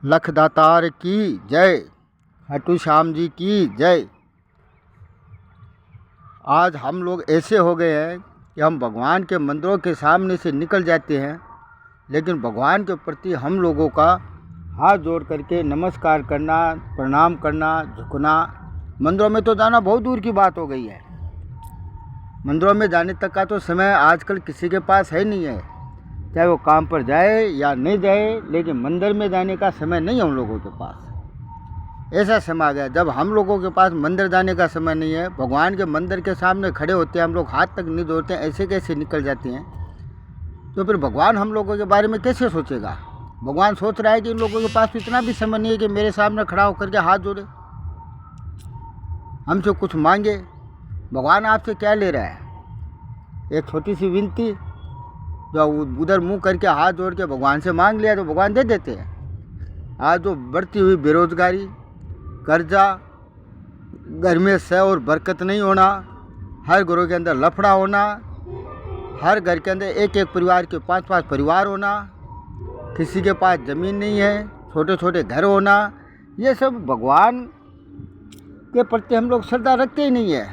लखदातार की जय, हटू श्याम जी की जय। आज हम लोग ऐसे हो गए हैं कि हम भगवान के मंदिरों के सामने से निकल जाते हैं, लेकिन भगवान के प्रति हम लोगों का हाथ जोड़ करके नमस्कार करना, प्रणाम करना, झुकना, मंदिरों में तो जाना बहुत दूर की बात हो गई है। मंदिरों में जाने तक का तो समय आजकल किसी के पास है नहीं है, चाहे वो काम पर जाए या नहीं जाए, लेकिन मंदिर में जाने का समय नहीं है हम लोगों के पास। ऐसा समय आ गया जब हम लोगों के पास मंदिर जाने का समय नहीं है। भगवान के मंदिर के सामने खड़े होते हैं हम लोग, हाथ तक नहीं जोड़ते हैं, ऐसे कैसे निकल जाते हैं। तो फिर भगवान हम लोगों के बारे में कैसे सोचेगा। भगवान सोच रहा है कि इन लोगों के पास इतना भी समय नहीं है कि मेरे सामने खड़ा होकर के हाथ जोड़े, हमसे कुछ मांगे। भगवान आपसे क्या ले रहा है? एक छोटी सी विनती, जो उधर मुंह करके हाथ जोड़ के भगवान से मांग लिया तो भगवान दे देते हैं। आज जो बढ़ती हुई बेरोजगारी, कर्जा, घर में सह और बरकत नहीं होना, हर घरों के अंदर लफड़ा होना, हर घर के अंदर एक एक परिवार के 5-5 परिवार होना, किसी के पास ज़मीन नहीं है, छोटे छोटे घर होना, ये सब भगवान के प्रति हम लोग श्रद्धा रखते ही नहीं है।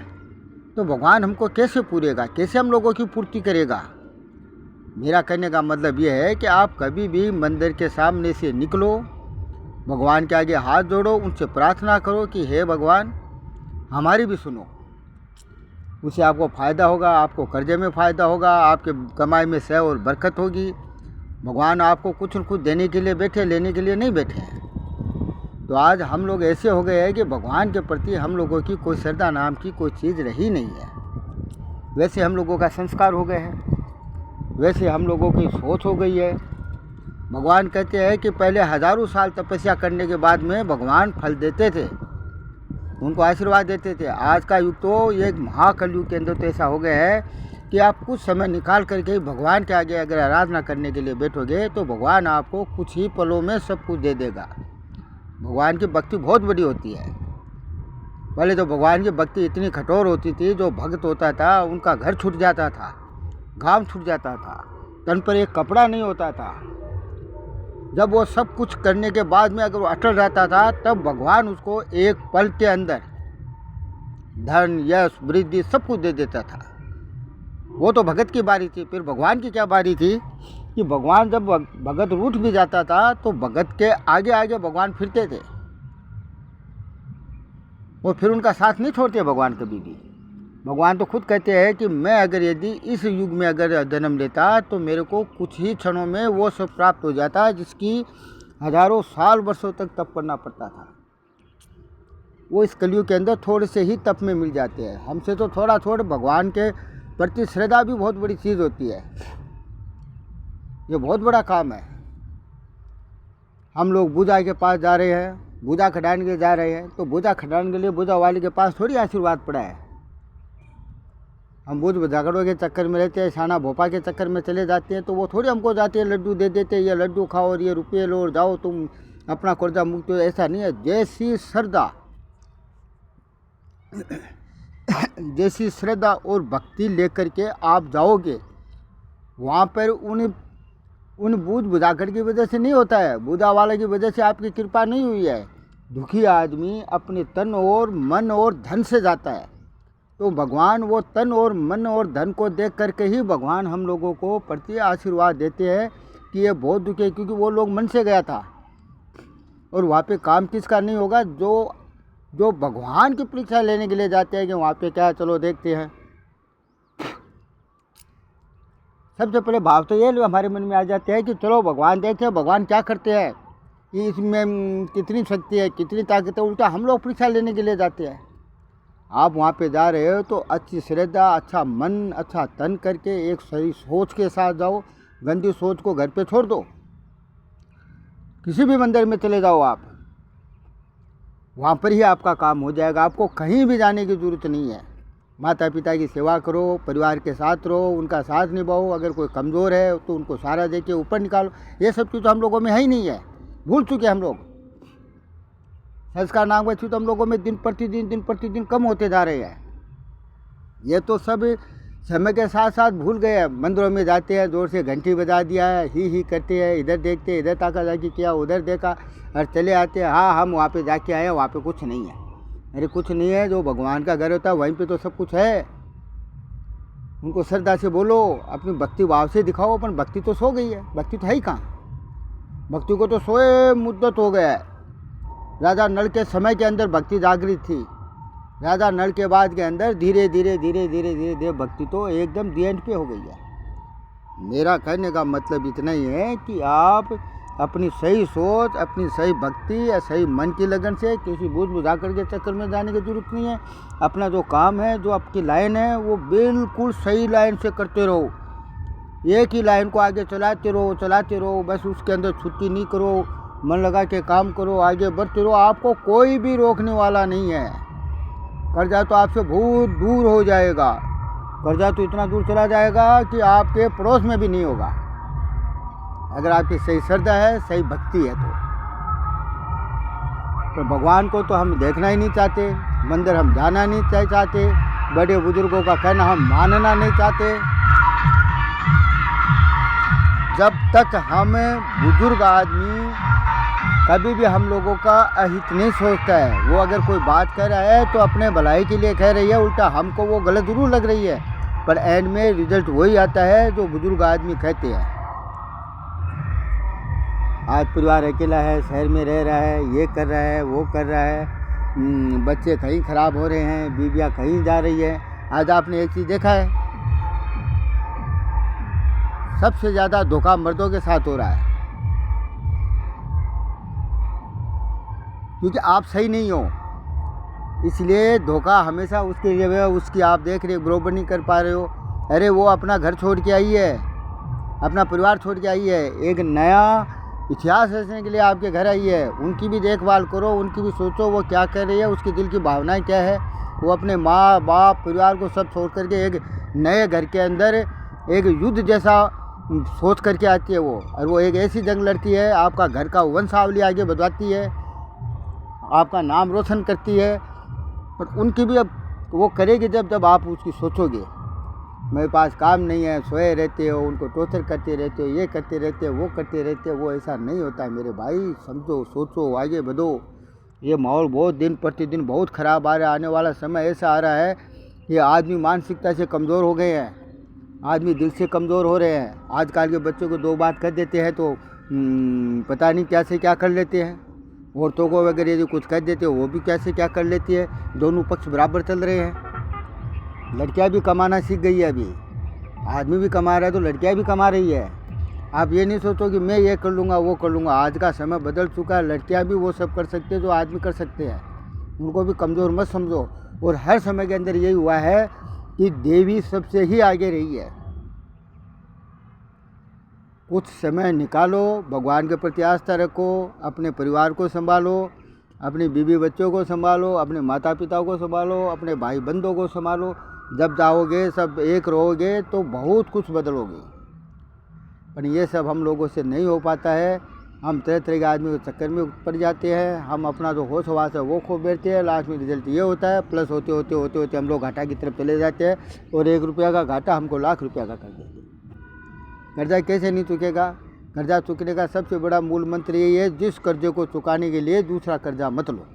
तो भगवान हमको कैसे पूरेगा, कैसे हम लोगों की पूर्ति करेगा। मेरा कहने का मतलब ये है कि आप कभी भी मंदिर के सामने से निकलो, भगवान के आगे हाथ जोड़ो, उनसे प्रार्थना करो कि हे भगवान हमारी भी सुनो। उससे आपको फ़ायदा होगा, आपको कर्जे में फ़ायदा होगा, आपके कमाई में सह और बरकत होगी। भगवान आपको कुछ न कुछ देने के लिए बैठे, लेने के लिए नहीं बैठे हैं। तो आज हम लोग ऐसे हो गए हैं कि भगवान के प्रति हम लोगों की कोई श्रद्धा नाम की कोई चीज़ रही नहीं है। वैसे हम लोगों का संस्कार हो गए हैं, वैसे हम लोगों की सोच हो गई है। भगवान कहते हैं कि पहले हज़ारों साल तपस्या करने के बाद में भगवान फल देते थे, उनको आशीर्वाद देते थे। आज का युग तो ये महाकलयुग के अंदर तो ऐसा हो गया है कि आप कुछ समय निकाल करके भगवान के आगे अगर आराधना करने के लिए बैठोगे तो भगवान आपको कुछ ही पलों में सब कुछ दे देगा। भगवान की भक्ति बहुत बड़ी होती है। पहले तो भगवान की भक्ति इतनी कठोर होती थी, जो भक्त होता था उनका घर छूट जाता था, घाम छूट जाता था, तन पर एक कपड़ा नहीं होता था। जब वो सब कुछ करने के बाद में अगर वो अटल रहता था, तब भगवान उसको एक पल के अंदर धन, यश, वृद्धि सब कुछ दे देता था। वो तो भगत की बारी थी। फिर भगवान की क्या बारी थी कि भगवान जब भगत रूठ भी जाता था तो भगत के आगे आगे भगवान फिरते थे, वो फिर उनका साथ नहीं छोड़ते भगवान कभी भी। भगवान तो खुद कहते हैं कि मैं अगर यदि इस युग में अगर जन्म लेता तो मेरे को कुछ ही क्षणों में वो सब प्राप्त हो जाता जिसकी हजारों साल वर्षों तक तप करना पड़ता था। वो इस कलयुग के अंदर थोड़े से ही तप में मिल जाते हैं। हमसे तो थोड़ा थोड़ा भगवान के प्रति श्रद्धा भी बहुत बड़ी चीज़ होती है। ये बहुत बड़ा काम है। हम लोग पूजा के पास जा रहे हैं, पूजा खटाने के जा रहे हैं, तो पूजा खटाने के लिए पूजा वाले के पास थोड़ी आशीर्वाद पड़ा है। हम बुझ झगड़ों के चक्कर में रहते हैं, छाना भोपा के चक्कर में चले जाते हैं, तो वो थोड़ी हमको जाते हैं लड्डू दे देते हैं, ये लड्डू खाओ और ये रुपये लो और जाओ तुम अपना कर्जा मुक्त हो। ऐसा नहीं है। जैसी श्रद्धा जैसी श्रद्धा और भक्ति लेकर के आप जाओगे, वहाँ पर उन बूझ बुझाकर की वजह से नहीं होता है, बूझा वाले की वजह से आपकी कृपा नहीं हुई है। दुखी आदमी अपने तन और मन और धन से जाता है, तो भगवान वो तन और मन और धन को देख करके ही भगवान हम लोगों को प्रति आशीर्वाद देते हैं कि ये बहुत दुखी है, क्योंकि वो लोग मन से गया था और वहाँ पे काम किसका नहीं होगा। जो भगवान की परीक्षा लेने के लिए जाते हैं कि वहाँ पे क्या है, चलो देखते हैं। सबसे पहले भाव तो ये हमारे मन में आ जाते हैं कि चलो भगवान देखते हैं भगवान क्या करते हैं, कि इसमें कितनी शक्ति है, कितनी ताकत है। उल्टा हम लोग परीक्षा लेने के लिए जाते हैं। आप वहाँ पे जा रहे हो तो अच्छी श्रद्धा, अच्छा मन, अच्छा तन करके एक सही सोच के साथ जाओ। गंदी सोच को घर पे छोड़ दो। किसी भी मंदिर में चले जाओ आप, वहाँ पर ही आपका काम हो जाएगा। आपको कहीं भी जाने की ज़रूरत नहीं है। माता पिता की सेवा करो, परिवार के साथ रहो, उनका साथ निभाओ। अगर कोई कमज़ोर है तो उनको सहारा दे के ऊपर निकालो। ये सब चीज़ तो हम लोगों में है ही नहीं है, भूल चुके हम लोग। संस्कार नाम तो हम लोगों में दिन प्रतिदिन कम होते जा रहे हैं। ये तो सब समय के साथ साथ भूल गए हैं। मंदिरों में जाते हैं, जोर से घंटी बजा दिया है, ही करते हैं, इधर देखते हैं, इधर ताका जाकी किया, उधर देखा और चले आते हैं। हाँ, हम वहाँ पे जाके आए हैं, वहाँ पे कुछ नहीं है। अरे कुछ नहीं है, जो भगवान का घर होता है वहीं पे तो सब कुछ है। उनको श्रद्धा से बोलो, अपनी भक्ति भाव से दिखाओ। अपन भक्ति तो सो गई है, भक्ति तो है ही कहाँ। भक्ति को तो सोए मुद्दत हो गया है। राजा नल के समय के अंदर भक्ति जागृत थी। राजा नल के बाद के अंदर धीरे धीरे भक्ति तो एकदम दी एंड पे हो गई है। मेरा कहने का मतलब इतना ही है कि आप अपनी सही सोच, अपनी सही भक्ति या सही मन की लगन से किसी बूझ बुझा कर के चक्कर में जाने की जरूरत नहीं है। अपना जो काम है, जो आपकी लाइन है, वो बिल्कुल सही लाइन से करते रहो। एक ही लाइन को आगे चलाते रहो, बस उसके अंदर छुट्टी नहीं करो, मन लगा के काम करो, आगे बढ़ते रहो। आपको कोई भी रोकने वाला नहीं है। कर्जा तो आपसे बहुत दूर हो जाएगा। कर्जा तो इतना दूर चला जाएगा कि आपके पड़ोस में भी नहीं होगा, अगर आपकी सही श्रद्धा है, सही भक्ति है तो भगवान को तो हम देखना ही नहीं चाहते, मंदिर हम जाना नहीं चाहते, बड़े बुजुर्गों का कहना हम मानना नहीं चाहते। जब तक हम बुजुर्ग आदमी कभी भी हम लोगों का अहित नहीं सोचता है, वो अगर कोई बात कह रहा है तो अपने भलाई के लिए कह रही है, उल्टा हमको वो गलत जरूर लग रही है, पर एंड में रिजल्ट वही आता है जो बुजुर्ग आदमी कहते हैं। आज परिवार अकेला है, शहर में रह रहा है, ये कर रहा है, वो कर रहा है, बच्चे कहीं ख़राब हो रहे हैं, बीवियाँ कहीं जा रही है। आज आपने एक चीज़ देखा है, सबसे ज़्यादा धोखा मर्दों के साथ हो रहा है, क्योंकि आप सही नहीं हो। इसलिए धोखा हमेशा उसके लिए, उसकी आप देख रहे हो बरोबर नहीं कर पा रहे हो। अरे वो अपना घर छोड़ के आई है, अपना परिवार छोड़ के आई है, एक नया इतिहास रचने के लिए आपके घर आई है। उनकी भी देखभाल करो, उनकी भी सोचो वो क्या कर रही है, उसके दिल की भावनाएं क्या है। वो अपने माँ बाप परिवार को सब छोड़ करके एक नए घर के अंदर एक युद्ध जैसा सोच करके आती है वो, और वो एक ऐसी जंग लड़ती है, आपका घर का वंशावली आगे बढ़वाती है, आपका नाम रोशन करती है। पर उनकी भी अब वो करेगी जब आप उसकी सोचोगे। मेरे पास काम नहीं है, सोए रहते हो, उनको टॉर्चर करते रहते हो, ये करते रहते हो, वो करते रहते हो। वो ऐसा नहीं होता है मेरे भाई, समझो, सोचो, आगे बढ़ो। ये माहौल बहुत दिन प्रतिदिन बहुत ख़राब आ रहा है। आने वाला समय ऐसा आ रहा है कि आदमी मानसिकता से कमज़ोर हो गए हैं, आदमी दिल से कमज़ोर हो रहे हैं। आजकल के बच्चों को दो बात कर देते हैं तो पता नहीं क्या से क्या कर लेते हैं। औरतों को अगर यदि कुछ कह देते हो वो भी कैसे क्या कर लेती है। दोनों पक्ष बराबर चल रहे हैं। लड़कियां भी कमाना सीख गई है, अभी आदमी भी कमा रहा है तो लड़कियां भी कमा रही है। आप ये नहीं सोचो कि मैं ये कर लूँगा वो कर लूँगा। आज का समय बदल चुका है, लड़कियां भी वो सब कर सकते हैं जो आदमी कर सकते हैं। उनको भी कमज़ोर मत समझो। और हर समय के अंदर यही हुआ है कि देवी सबसे ही आगे रही है। कुछ समय निकालो, भगवान के प्रति आस्था रखो, अपने परिवार को संभालो, अपनी बीवी बच्चों को संभालो, अपने माता पिता को संभालो, अपने भाई बंधुओं को संभालो। जब जाओगे सब एक रहोगे तो बहुत कुछ बदलोगे। पर ये सब हम लोगों से नहीं हो पाता है। हम तरह तरह के आदमी के चक्कर में पड़ जाते हैं। हम अपना जो होश हवास है वो खो बैठते हैं। लास्ट में रिजल्ट ये होता है, प्लस होते होते हम लोग घाटा की तरफ चले जाते हैं, और 1 रुपया का घाटा हमको लाख रुपया का कर देते हैं। कर्जा कैसे नहीं चुकेगा? कर्जा चुकने का सबसे बड़ा मूल मंत्र यही है, जिस कर्जे को चुकाने के लिए दूसरा कर्जा मत लो,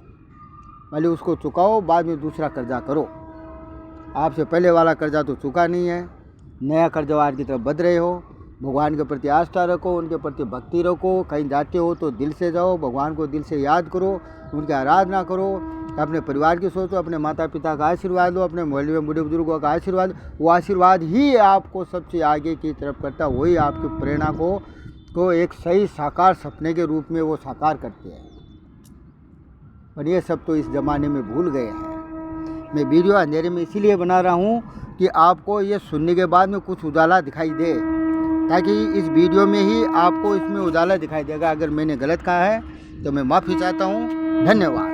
पहले उसको चुकाओ, बाद में दूसरा कर्जा करो। आपसे पहले वाला कर्जा तो चुका नहीं है, नया कर्जवार की तरफ बढ़ रहे हो। भगवान के प्रति आस्था रखो, उनके प्रति भक्ति रखो। कहीं जाते हो तो दिल से जाओ, भगवान को दिल से याद करो, उनकी आराधना करो, अपने परिवार की सोचो, अपने माता पिता का आशीर्वाद लो, अपने मोहल्ले में बूढ़े बुजुर्गों का आशीर्वाद। वो आशीर्वाद ही आपको सबसे आगे की तरफ करता है। वही आपकी प्रेरणा को एक सही साकार सपने के रूप में वो साकार करते हैं। पर ये सब तो इस ज़माने में भूल गए हैं। मैं वीडियो अंधेरे में इसीलिए बना रहा हूँ कि आपको ये सुनने के बाद में कुछ उजाला दिखाई दे, ताकि इस वीडियो में ही आपको इसमें उजाला दिखाई देगा। अगर मैंने गलत कहा है तो मैं माफ़ी चाहता हूँ। धन्यवाद।